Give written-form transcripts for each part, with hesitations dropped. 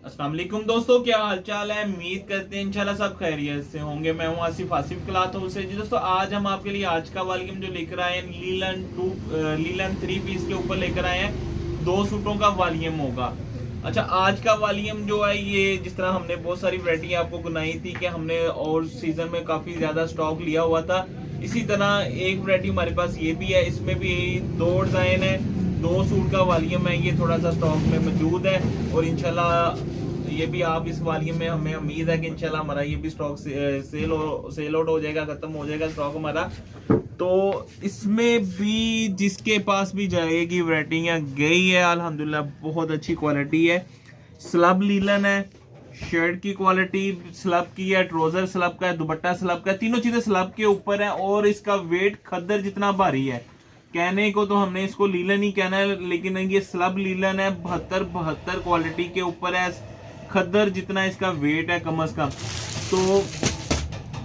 अस्सलाम वालेकुम दोस्तों, क्या हाल चाल है। उम्मीद करते हैं इंशाल्लाह सब खैरियत से होंगे। मैं हूं आसिफ क्लॉथ हाउस से। जी दोस्तों, आज हम आपके लिए आज का वॉल्यूम जो लेकर आए हैं लीलन 3 पीस के ऊपर लेकर आए हैं। 2 सूटों का वॉल्यूम होगा। अच्छा, आज का वॉल्यूम जो है ये जिस तरह हमने बहुत सारी वैरायटी आपको गुनाई थी कि हमने और सीजन में काफी ज्यादा स्टॉक लिया हुआ था, इसी तरह एक वैरायटी हमारे पास ये भी है। इसमें भी 2 डिजाइन है, 2 सूट का वॉल्यूम है। ये थोड़ा सा स्टॉक में मौजूद है और इंशाल्लाह ये भी आप इस वॉल्यूम में हमें उम्मीद है कि इंशाल्लाह हमारा ये भी स्टॉक सेल आउट हो जाएगा, खत्म हो जाएगा स्टॉक हमारा। तो इसमें भी जिसके पास भी जाएगी वैरायटियां गई है अल्हम्दुलिल्लाह, बहुत अच्छी क्वालिटी है। स्लब लीलन है, शर्ट की क्वालिटी स्लब की है, ट्राउजर स्लब का है, दुपट्टा स्लब का है, तीनों चीजें स्लब के ऊपर है और इसका वेट खद्दर जितना भारी है। कहने को तो हमने इसको लीलन ही कहना है, लेकिन ये स्लब लीलन है। 72 क्वालिटी के ऊपर है, खद्दर जितना इसका वेट है कम से कम। तो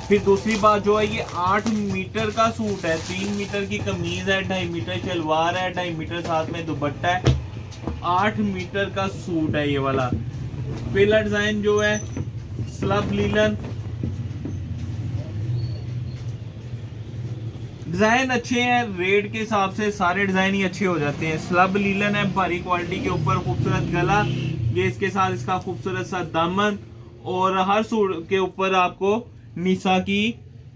फिर दूसरी बात जो है, ये 8 मीटर का सूट है। 3 मीटर की कमीज है, 2.5 मीटर शलवार है, 2.5 मीटर साथ में दुपट्टा है। 8 मीटर का सूट है ये वाला। पहला डिजाइन जो है स्लब लीलन, डिजाइन अच्छे हैं, रेट के हिसाब से सारे डिजाइन ही अच्छे हो जाते हैं। स्लब लीलन है, भारी क्वालिटी के ऊपर, खूबसूरत गला, ये इसके साथ इसका खूबसूरत सा दामन और हर सूट के ऊपर आपको निसा की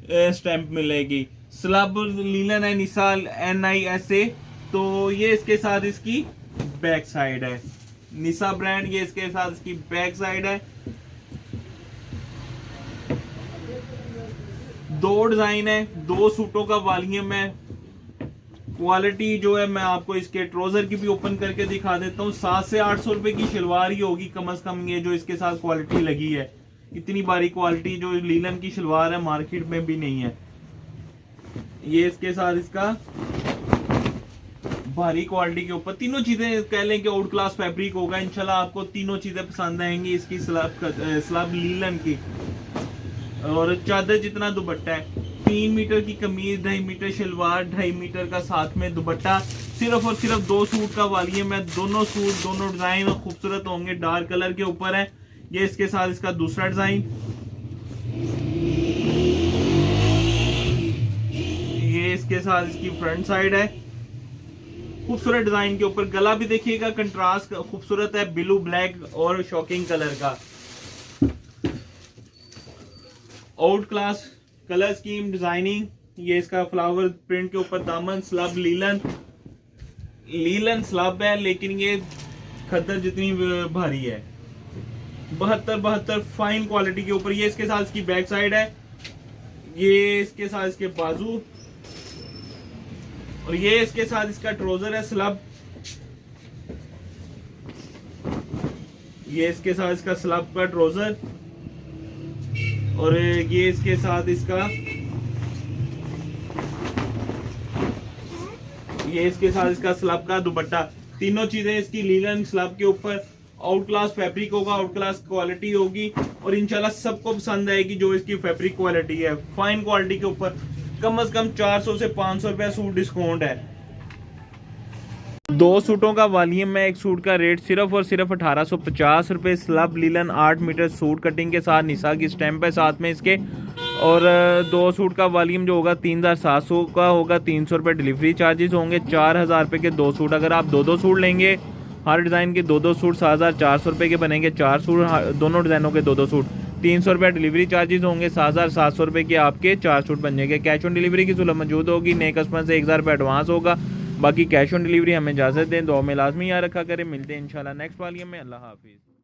स्टैंप मिलेगी। स्लब लीलन है, निसा NISA। तो ये इसके साथ इसकी बैक साइड है, निसा ब्रांड, ये इसके साथ इसकी बैक साइड है। 2 डिजाइन है, 2 सूटों का वॉल्यूम है। क्वालिटी जो है मैं आपको इसके ट्राउजर की भी ओपन करके दिखा देता हूँ। 700 से 800 रुपए की शलवार ही होगी कम से कम, ये जो इसके साथ क्वालिटी लगी है। इतनी बारी क्वालिटी जो लीलन की शलवार है मार्केट में भी नहीं है। ये इसके साथ इसका भारी क्वालिटी के ऊपर तीनों चीजें कह लें कि आउट क्लास फैब्रिक होगा। इंशाल्लाह आपको तीनों चीजें पसंद आएंगी इसकी स्लब लीलन की। और चादर जितना दुपट्टा है, 3 मीटर की कमीज, 2.5 मीटर शलवार, 2.5 मीटर का साथ में दुपट्टा। सिर्फ और सिर्फ 2 सूट का वॉल्यूम है। दोनों सूट, दोनों डिजाइन खूबसूरत होंगे, डार्क कलर के ऊपर है। ये इसके साथ इसका दूसरा डिजाइन, ये इसके साथ इसकी फ्रंट साइड है, खूबसूरत डिजाइन के ऊपर। गला भी देखिएगा, कंट्रास्ट खूबसूरत है, ब्लू ब्लैक और शॉकिंग कलर का। Out class colour scheme designing, ये इसका फ्लावर प्रिंट के ऊपर दामन। स्लब लीलन स्लब है, लेकिन ये खद्दर जितनी भारी है। 72 फाइन क्वालिटी के ऊपर। ये इसके साथ इसकी बैक साइड है, ये इसके साथ इसके बाजू और ये इसके साथ इसका ट्राउजर है स्लब। ये इसके साथ इसका स्लब का ट्राउजर और ये इसके साथ इसका, ये इसके साथ इसका स्लब का दुपट्टा। तीनों चीजें इसकी लीलन स्लब के ऊपर। आउट क्लास फैब्रिक होगा, आउट क्लास क्वालिटी होगी और इंशाल्लाह सबको पसंद आएगी जो इसकी फैब्रिक क्वालिटी है। फाइन क्वालिटी के ऊपर कम से कम 400 से 500 रुपया सूट डिस्काउंट है। 2 सूटों का वॉल्यूम में, एक सूट का रेट सिर्फ और सिर्फ 1850 रुपये। Slub linen 8 metre suit cutting के साथ, निशा की स्टैंप है साथ में इसके। और 2 सूट का वॉल्यूम जो होगा 3700 का होगा। 300 रुपये डिलीवरी चार्जेस होंगे। 4000 रुपये के 2 सूट। अगर आप 2 सूट लेंगे, हर डिज़ाइन के 2 सूट 7400 रुपये के बनेंगे। 4 सूट, दोनों डिज़ाइनों के 2 सूट। 300 रुपये डिलीवरी चार्जेस होंगे। 7700 रुपये के आपके 4 सूट बन जाएंगे। कैश ऑन डिलीवरी की सुलभ मौजूद होगी। नए कस्टमर से 1000 रुपये एडवांस होगा, बाकी कैश ऑन डिलीवरी हमें इजाज़त दें। दुआ में लाजमी याद रखा करें। मिलते हैं इंशाल्लाह नेक्स्ट वॉल्यूम में। अल्लाह हाफिज़।